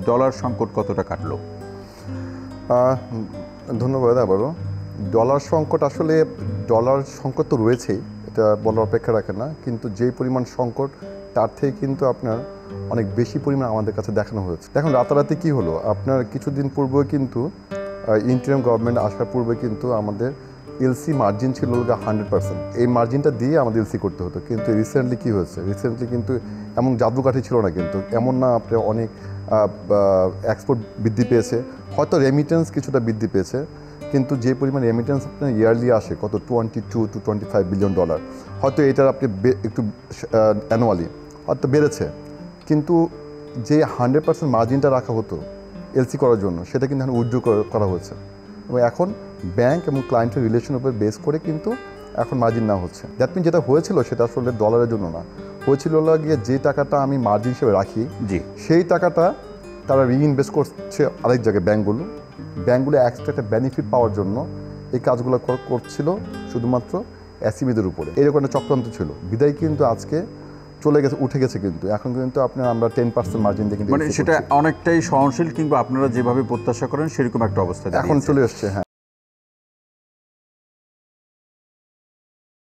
Dollar সংকট কতটা কাটলো? ধন্যবাদ আবারও। ডলার সংকট আসলে ডলার সংকট তো রয়েছেই, এটা বলার অপেক্ষা রাখে না, কিন্তু যেই পরিমাণ সংকট তার থেকে কিন্তু আপনার অনেক বেশি পরিমাণ আমাদের কাছে দেখানো হয়েছে। দেখুন রাতারাতি কী হলো, আপনার কিছুদিন পূর্বে কিন্তু ইন্টারিম গভর্নমেন্ট আসার পূর্বে কিন্তু আমাদের এলসি মার্জিন ছিল 100%। এই মার্জিনটা দিয়ে আমাদের এলসি করতে হতো, কিন্তু রিসেন্টলি কী হয়েছে, রিসেন্টলি কিন্তু এমন জাদুকাঠি ছিল না, কিন্তু এমন না আপনার অনেক এক্সপোর্ট বৃদ্ধি পেয়েছে, হয়তো রেমিটেন্স কিছুটা বৃদ্ধি পেয়েছে, কিন্তু যে পরিমাণ রেমিটেন্স আপনার ইয়ারলি আসে কত 22 to 25 বিলিয়ন ডলার, হয়তো এটার আপনি একটু অ্যানুয়ালি হয়তো বেড়েছে, কিন্তু যে 100% মার্জিনটা রাখা হতো এলসি করার জন্য সেটা কিন্তু এখন উইথড্র করা হয়েছে, এবং এখন ব্যাংক এবং ক্লায়েন্টের রিলেশনের উপর বেস করে কিন্তু এখন মার্জিন নেওয়া হচ্ছে। দ্যাট মিন যেটা হয়েছিল সেটা আসলে ডলারের জন্য না, হয়েছিল গিয়ে যে টাকাটা আমি মার্জিন হিসেবে রাখি সেই টাকাটা তারা রিইনভেস্ট করছে আরেক জায়গায়। ব্যাংকগুলো এক্সট্রা একটা বেনিফিট পাওয়ার জন্য এই কাজগুলো করছিল শুধুমাত্র এসএমইদের উপরে। এরকম একটা চক্রান্ত ছিল, বিদায় কিন্তু আজকে চলে গেছে, উঠে গেছে, কিন্তু এখন কিন্তু আপনার আমরা 10% মার্জিন দিয়ে কিন্তু মানে সেটা অনেকটাই সহনশীল, কিংবা আপনারা যেভাবে প্রত্যাশা করেন সেরকম একটা অবস্থা এখন চলে এসছে। হ্যাঁ,